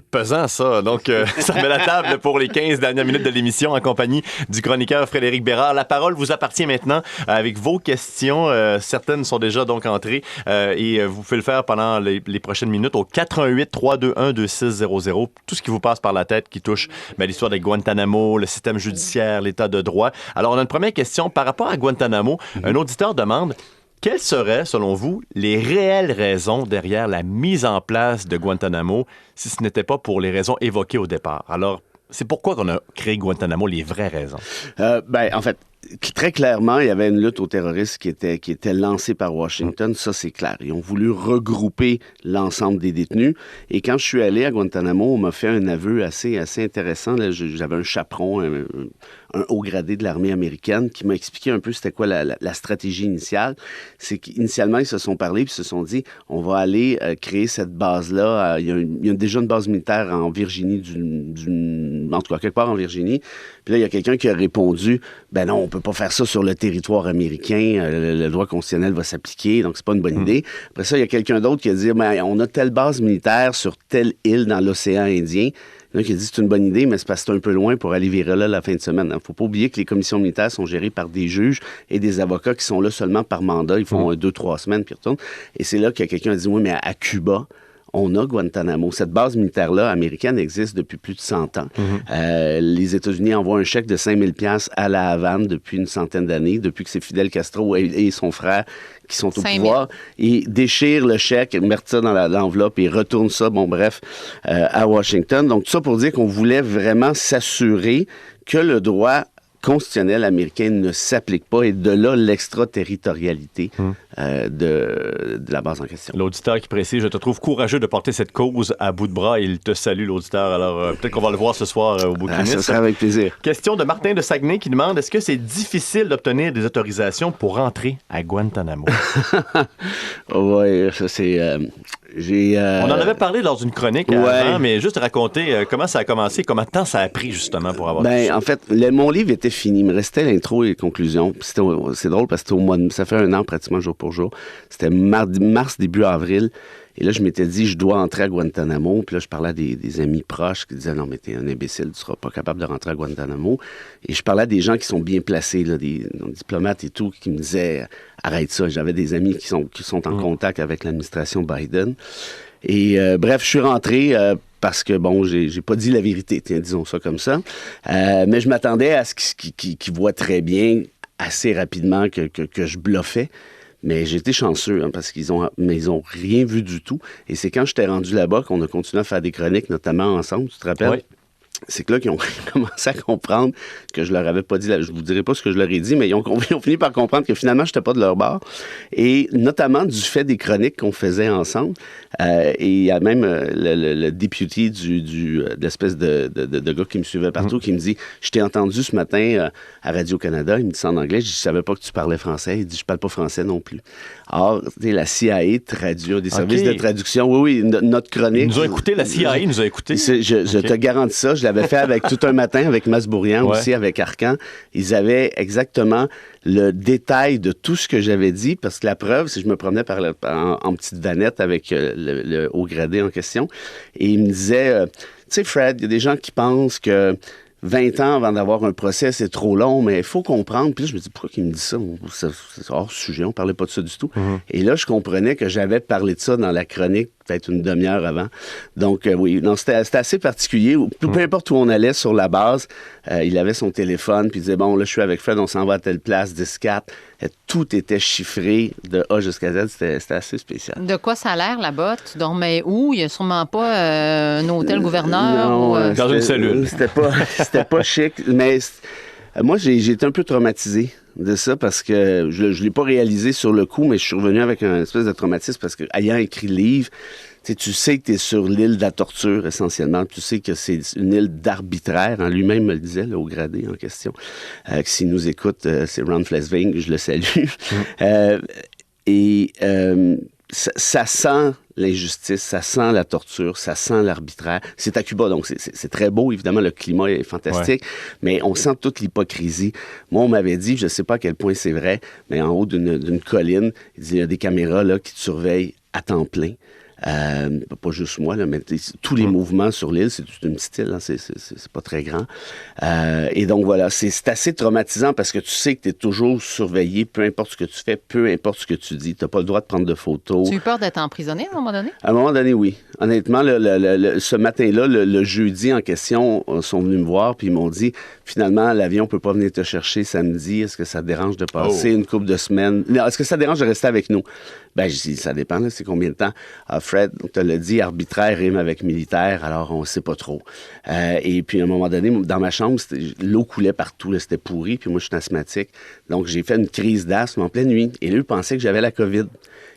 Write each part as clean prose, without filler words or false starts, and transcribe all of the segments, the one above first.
Pesant, ça. Donc, ça met la table pour les 15 dernières minutes de l'émission en compagnie du chroniqueur Frédéric Bérard. La parole vous appartient maintenant avec vos questions. Certaines sont déjà donc entrées et vous pouvez le faire pendant les prochaines minutes au 418-321-2600. Tout ce qui vous passe par la tête qui touche l'histoire de Guantanamo, le système judiciaire, l'état de droit. Alors, on a une première question par rapport à Guantanamo. Un auditeur demande: quelles seraient, selon vous, les réelles raisons derrière la mise en place de Guantanamo si ce n'était pas pour les raisons évoquées au départ? Alors, c'est pourquoi qu'on a créé Guantanamo, les vraies raisons? En fait, très clairement, il y avait une lutte aux terroristes qui était lancée par Washington. Ça, c'est clair. Ils ont voulu regrouper l'ensemble des détenus. Et quand je suis allé à Guantanamo, on m'a fait un aveu assez intéressant. Là, j'avais un chaperon, un haut gradé de l'armée américaine qui m'a expliqué un peu c'était quoi la stratégie initiale. C'est qu'initialement, ils se sont parlé puis se sont dit, on va aller créer cette base-là. Il y a déjà une base militaire en Virginie, en tout cas quelque part en Virginie. Puis là, il y a quelqu'un qui a répondu, ben non, on peut pas faire ça sur le territoire américain. Le droit constitutionnel va s'appliquer, donc c'est pas une bonne idée. Après ça, il y a quelqu'un d'autre qui a dit, ben, on a telle base militaire sur telle île dans l'océan Indien. Il y en a qui a dit c'est une bonne idée, mais c'est parce que c'est un peu loin pour aller virer là la fin de semaine. Il ne faut pas oublier que les commissions militaires sont gérées par des juges et des avocats qui sont là seulement par mandat. Ils font 2-3 semaines, puis ils retournent. Et c'est là que quelqu'un a dit, oui, mais à Cuba, on a Guantanamo. Cette base militaire-là, américaine, existe depuis plus de 100 ans. Les États-Unis envoient un chèque de 5 000 $ à la Havane depuis une centaine d'années, depuis que c'est Fidel Castro et son frère qui sont au pouvoir. Ils déchirent le chèque, mettent ça dans l'enveloppe et retournent ça, à Washington. Donc, tout ça pour dire qu'on voulait vraiment s'assurer que le droit constitutionnel américain ne s'applique pas, et de là l'extraterritorialité de la base en question. L'auditeur qui précise: je te trouve courageux de porter cette cause à bout de bras. Il te salue, l'auditeur. Alors, peut-être qu'on va le voir ce soir au bouquiniste. Ça sera avec plaisir. Question de Martin de Saguenay qui demande: est-ce que c'est difficile d'obtenir des autorisations pour rentrer à Guantanamo? Oui, ça c'est... On en avait parlé lors d'une chronique avant, mais juste raconter comment ça a commencé, combien de temps ça a pris justement pour avoir tout ça. En fait, mon livre était fini. Il me restait l'intro et les conclusions. C'est drôle parce que ça fait 1 an pratiquement jour pour jour. C'était mars, début avril. Et là, je m'étais dit, je dois entrer à Guantanamo. Puis là, je parlais à des amis proches qui disaient, non, mais t'es un imbécile, tu seras pas capable de rentrer à Guantanamo. Et je parlais à des gens qui sont bien placés, là, des diplomates et tout, qui me disaient, arrête ça. J'avais des amis qui sont en contact avec l'administration Biden. Et bref, je suis rentré parce que, j'ai pas dit la vérité, disons ça comme ça. Mais je m'attendais à ce qu'ils voient très bien, assez rapidement, que je bluffais. Mais j'ai été chanceux parce qu'ils ont rien vu du tout. Et c'est quand j'étais rendu là-bas qu'on a continué à faire des chroniques, notamment ensemble, tu te rappelles? Oui. C'est que là qu'ils ont commencé à comprendre que je leur avais pas dit, je vous dirai pas ce que je leur ai dit, mais ils ont fini par comprendre que finalement, j'étais pas de leur bord. Et notamment du fait des chroniques qu'on faisait ensemble. Et il y a même le député de l'espèce de gars qui me suivait partout qui me dit, je t'ai entendu ce matin à Radio-Canada, il me dit ça en anglais, je savais pas que tu parlais français. Il dit, je parle pas français non plus. Or, la CIA traduit, des services de traduction. Oui, notre chronique. Ils nous ont écouté, la CIA nous a écouté. Je te garantis ça, je l'avais fait avec Tout un matin, avec Masbourian aussi, avec Arcan. Ils avaient exactement le détail de tout ce que j'avais dit, parce que la preuve, c'est que je me promenais en petite vanette avec le haut gradé en question, et il me disait, tu sais, Fred, il y a des gens qui pensent que 20 ans avant d'avoir un procès, c'est trop long, mais il faut comprendre. Puis là, je me dis, pourquoi il me dit ça? C'est hors sujet, on parlait pas de ça du tout. Et là, je comprenais que j'avais parlé de ça dans la chronique peut-être une demi-heure avant. Donc, oui, non, c'était assez particulier. Peu importe où on allait sur la base, il avait son téléphone, puis il disait, bon, là, je suis avec Fred, on s'en va à telle place, 10-4. Tout était chiffré de A jusqu'à Z. C'était assez spécial. De quoi ça a l'air là-bas? Tu dormais où? Il n'y a sûrement pas un hôtel gouverneur? Non, dans une cellule. C'était pas chic, mais moi, j'ai été un peu traumatisé de ça parce que je l'ai pas réalisé sur le coup, mais je suis revenu avec un espèce de traumatisme parce que, ayant écrit le livre, tu sais que tu es sur l'île de la torture, essentiellement. Tu sais que c'est une île d'arbitraire. Lui-même me le disait, là, au gradé en question. S'il nous écoute, c'est Ron Flesvig, je le salue. Ça sent l'injustice, ça sent la torture, ça sent l'arbitraire. C'est à Cuba, donc c'est très beau, évidemment, le climat est fantastique, mais on sent toute l'hypocrisie. Moi, on m'avait dit, je ne sais pas à quel point c'est vrai, mais en haut d'une colline, il y a des caméras là, qui te surveillent à temps plein. Pas juste moi, là, mais tous les mouvements sur l'île, c'est une petite île, hein, c'est pas très grand. Et donc voilà, c'est assez traumatisant parce que tu sais que tu es toujours surveillé, peu importe ce que tu fais, peu importe ce que tu dis. Tu n'as pas le droit de prendre de photos. Tu as eu peur d'être emprisonné à un moment donné? À un moment donné, oui. Honnêtement, ce matin-là, le jeudi en question, ils sont venus me voir puis ils m'ont dit, finalement, l'avion ne peut pas venir te chercher samedi. Est-ce que ça te dérange de passer une couple de semaines? Non, est-ce que ça te dérange de rester avec nous? Ben, je dis, ça dépend, là, c'est combien de temps? Fred, on te l'a dit, arbitraire rime avec militaire, alors on ne sait pas trop. Et puis, à un moment donné, dans ma chambre, l'eau coulait partout, là, c'était pourri, puis moi, je suis asthmatique. Donc, j'ai fait une crise d'asthme en pleine nuit. Et là, ils pensaient que j'avais la COVID.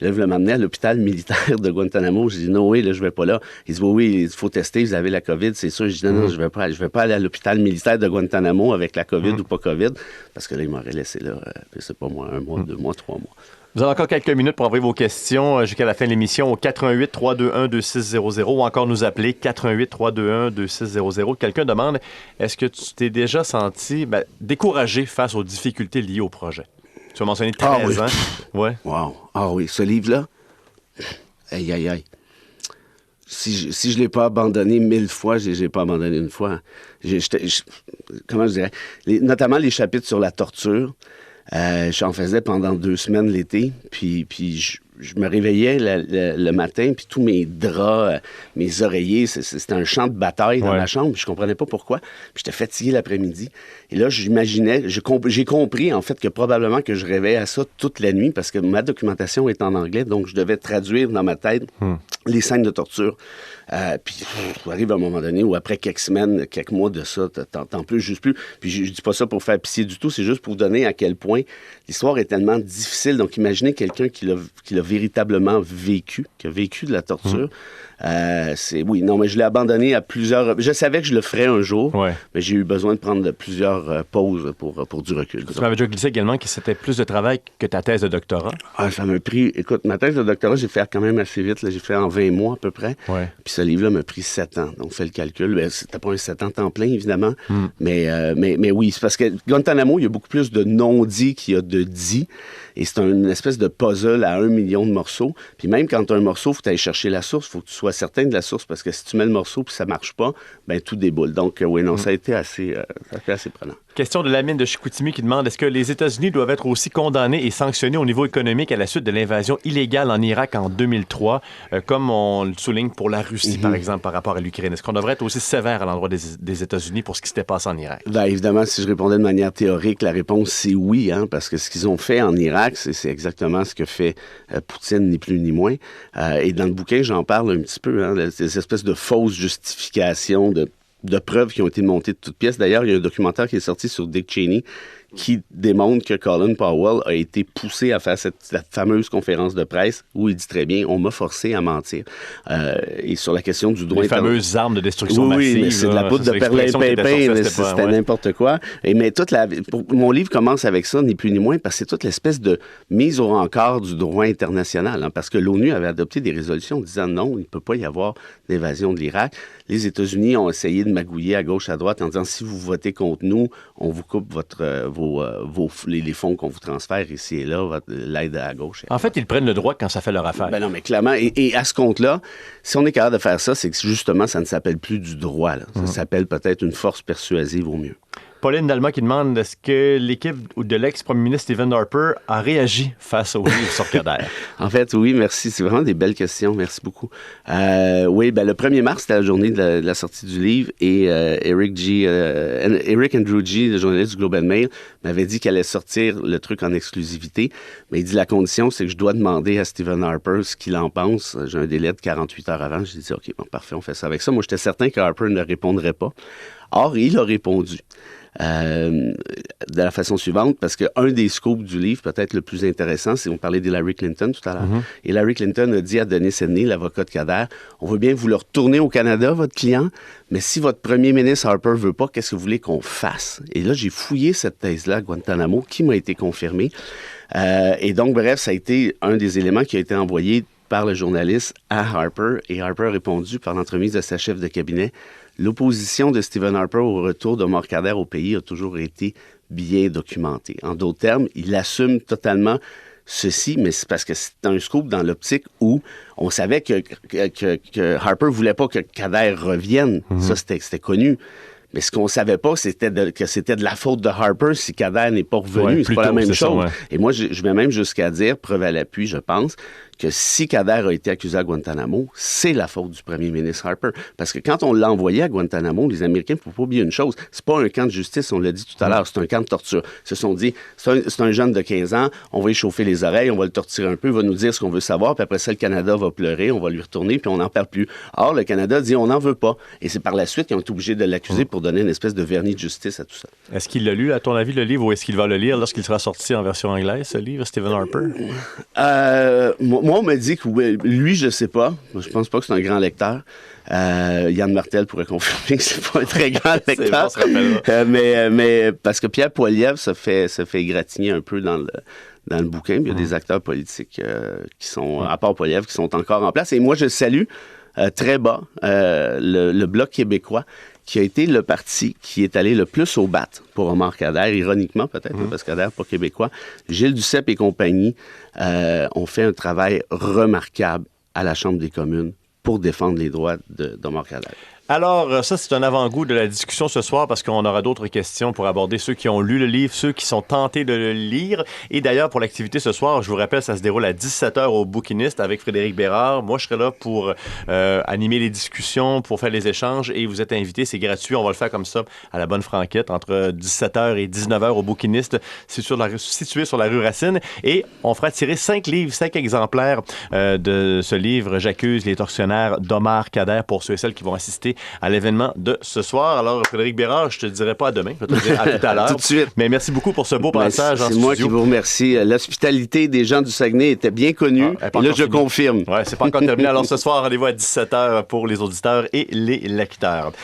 Là, ils voulaient m'emmener à l'hôpital militaire de Guantanamo. J'ai dit, non, oui, là, je vais pas là. Ils disent, oui, il faut tester, vous avez la COVID, c'est sûr. Je dis, non, je vais pas aller à l'hôpital militaire de Guantanamo avec la COVID ou pas COVID, parce que là, ils m'auraient laissé là, je sais pas moi, 1 mois, 2 mois, 3 mois. Vous avez encore quelques minutes pour envoyer vos questions jusqu'à la fin de l'émission au 88-321-2600 ou encore nous appeler 88-321-2600. Quelqu'un demande, est-ce que tu t'es déjà senti découragé face aux difficultés liées au projet? Tu as mentionné 13 ans. Ouais. Wow. Ah oui, ce livre-là, aïe, aïe, aïe. Si je ne l'ai pas abandonné 1000 fois, je ne l'ai pas abandonné une fois. Comment je dirais? Notamment les chapitres sur la torture. J'en faisais pendant 2 semaines l'été, puis je me réveillais le matin, puis tous mes draps, mes oreillers, c'était un champ de bataille dans ma chambre, puis je comprenais pas pourquoi. Puis j'étais fatigué l'après-midi. Et là, j'imaginais, j'ai compris, en fait, que probablement que je rêvais à ça toute la nuit, parce que ma documentation est en anglais, donc je devais traduire dans ma tête les scènes de torture. Puis arrive à un moment donné où après quelques semaines, quelques mois de ça, t'en plus, juste plus. Puis je dis pas ça pour faire pitié du tout, c'est juste pour vous donner à quel point l'histoire est tellement difficile. Donc imaginez quelqu'un qui l'a véritablement vécu, qui a vécu de la torture. Oui, non, mais je l'ai abandonné à plusieurs... Je savais que je le ferais un jour, mais j'ai eu besoin de prendre plusieurs pauses pour du recul. Tu m'avais déjà glissé également que c'était plus de travail que ta thèse de doctorat. Ça m'a pris... Écoute, ma thèse de doctorat, j'ai fait quand même assez vite. Là, j'ai fait en 20 mois à peu près. Puis ce livre-là m'a pris 7 ans. Donc, fais le calcul. Ben, c'était pas un 7 ans temps plein, évidemment. Mais oui, c'est parce que Guantanamo, il y a beaucoup plus de non-dits qu'il y a de dits. Et c'est une espèce de puzzle à 1 million de morceaux. Puis même quand tu as un morceau, il faut aller chercher la source. Il faut que tu sois certain de la source parce que si tu mets le morceau puis ça marche pas, ben tout déboule. Donc, oui, non, ça a été assez prenant. Question de Lamine de Chicoutimi qui demande, est-ce que les États-Unis doivent être aussi condamnés et sanctionnés au niveau économique à la suite de l'invasion illégale en Irak en 2003, comme on le souligne pour la Russie, par exemple, par rapport à l'Ukraine? Est-ce qu'on devrait être aussi sévère à l'endroit des États-Unis pour ce qui s'était passé en Irak? Ben, évidemment, si je répondais de manière théorique, la réponse, c'est oui, hein, parce que ce qu'ils ont fait en Irak, c'est exactement ce que fait Poutine, ni plus ni moins. Et dans le bouquin, j'en parle un petit peu, hein, ces espèces de fausses justifications de preuves qui ont été montées de toutes pièces. D'ailleurs, il y a un documentaire qui est sorti sur Dick Cheney qui démontre que Colin Powell a été poussé à faire cette fameuse conférence de presse où il dit très bien, on m'a forcé à mentir. Et sur la question du droit... Les fameuses armes de destruction massive. Oui, mais c'est de la poudre de perlimpinpin, c'était n'importe quoi. Mais mon livre commence avec ça, ni plus ni moins, parce que c'est toute l'espèce de mise au rencard du droit international. Hein, parce que l'ONU avait adopté des résolutions disant non, il ne peut pas y avoir d'invasion de l'Irak. Les États-Unis ont essayé de magouiller à gauche, à droite en disant si vous votez contre nous, on vous coupe les fonds qu'on vous transfère ici et là, l'aide à gauche. En fait, ils prennent le droit quand ça fait leur affaire. Ben non, mais clairement, et à ce compte-là, si on est capable de faire ça, c'est que justement, ça ne s'appelle plus du droit. Là. Ça s'appelle peut-être une force persuasive au mieux. Pauline Dalma qui demande est-ce que l'équipe de l'ex-premier ministre Stephen Harper a réagi face au livre sur Kader? En fait, oui, merci. C'est vraiment des belles questions. Merci beaucoup. Oui, ben, le 1er mars, c'était la journée de la sortie du livre et Eric Andrew G., le journaliste du Globe and Mail, m'avait dit qu'elle allait sortir le truc en exclusivité. Mais il dit la condition, c'est que je dois demander à Stephen Harper ce qu'il en pense. J'ai un délai de 48 heures avant. J'ai dit, OK, bon, parfait, on fait ça avec ça. Moi, j'étais certain que Harper ne répondrait pas. Or, il a répondu. De la façon suivante, parce qu'un des scoops du livre, peut-être le plus intéressant, c'est on parlait d'Hillary Clinton tout à l'heure. Hillary Clinton a dit à Denis Sedney, l'avocat de Kader, on veut bien vous le retourner au Canada, votre client, mais si votre premier ministre Harper veut pas, qu'est-ce que vous voulez qu'on fasse? Et là, j'ai fouillé cette thèse-là à Guantanamo, qui m'a été confirmée. Et donc, bref, ça a été un des éléments qui a été envoyé par le journaliste à Harper, et Harper a répondu par l'entremise de sa chef de cabinet. L'opposition de Stephen Harper au retour de Omar Kader au pays a toujours été bien documentée. En d'autres termes, il assume totalement ceci, mais c'est parce que c'est un scoop dans l'optique où on savait que Harper voulait pas que Kader revienne. Ça, c'était connu. Mais ce qu'on savait pas, que c'était de la faute de Harper si Kader n'est pas revenu. C'est pas la même chose. Et moi, je vais même jusqu'à dire, preuve à l'appui, je pense, que si Kader a été accusé à Guantanamo, c'est la faute du premier ministre Harper. Parce que quand on l'a envoyé à Guantanamo, les Américains, il ne faut pas oublier une chose, c'est pas un camp de justice, on l'a dit tout à l'heure, c'est un camp de torture. Ils se sont dit, c'est un jeune de 15 ans, on va y chauffer les oreilles, on va le torturer un peu, il va nous dire ce qu'on veut savoir, puis après ça, le Canada va pleurer, on va lui retourner, puis on n'en parle plus. Or, le Canada dit, on n'en veut pas. Et c'est par la suite qu'ils ont été obligés de l'accuser pour donner une espèce de vernis de justice à tout ça. Est-ce qu'il l'a lu, à ton avis, le livre, ou est-ce qu'il va le lire lorsqu'il sera sorti en version anglaise, ce livre, Stephen Harper? Moi, on m'a dit que lui, je sais pas. Je pense pas que c'est un grand lecteur. Yann Martel pourrait confirmer que c'est pas un très grand lecteur. Mais parce que Pierre Poilievre se fait égratigner un peu dans le bouquin. Il y a des acteurs politiques qui sont, à part Poilievre, qui sont encore en place. Et moi, je salue très bas le Bloc québécois, qui a été le parti qui est allé le plus au bat pour Omar Kader, ironiquement peut-être, parce que Kader, pas québécois. Gilles Duceppe et compagnie ont fait un travail remarquable à la Chambre des communes pour défendre les droits d'Omar Kader. Alors, ça, c'est un avant-goût de la discussion ce soir parce qu'on aura d'autres questions pour aborder ceux qui ont lu le livre, ceux qui sont tentés de le lire. Et d'ailleurs, pour l'activité ce soir, je vous rappelle, ça se déroule à 17h au Bouquiniste avec Frédéric Bérard. Moi, je serai là pour animer les discussions, pour faire les échanges et vous êtes invités. C'est gratuit. On va le faire comme ça à la bonne franquette entre 17h et 19h au Bouquiniste. C'est situé sur la rue Racine. Et on fera tirer 5 exemplaires de ce livre « J'accuse les tortionnaires d'Omar Kader » pour ceux et celles qui vont assister à l'événement de ce soir. Alors, Frédéric Bérard, je te dirai pas à demain, je vais te dire à tout à l'heure. Tout de suite. Mais merci beaucoup pour ce beau passage en studio. C'est moi qui vous remercie. L'hospitalité des gens du Saguenay était bien connue. Et là, je confirme. Ouais, c'est pas encore terminé. Alors, ce soir, rendez-vous à 17h pour les auditeurs et les lecteurs.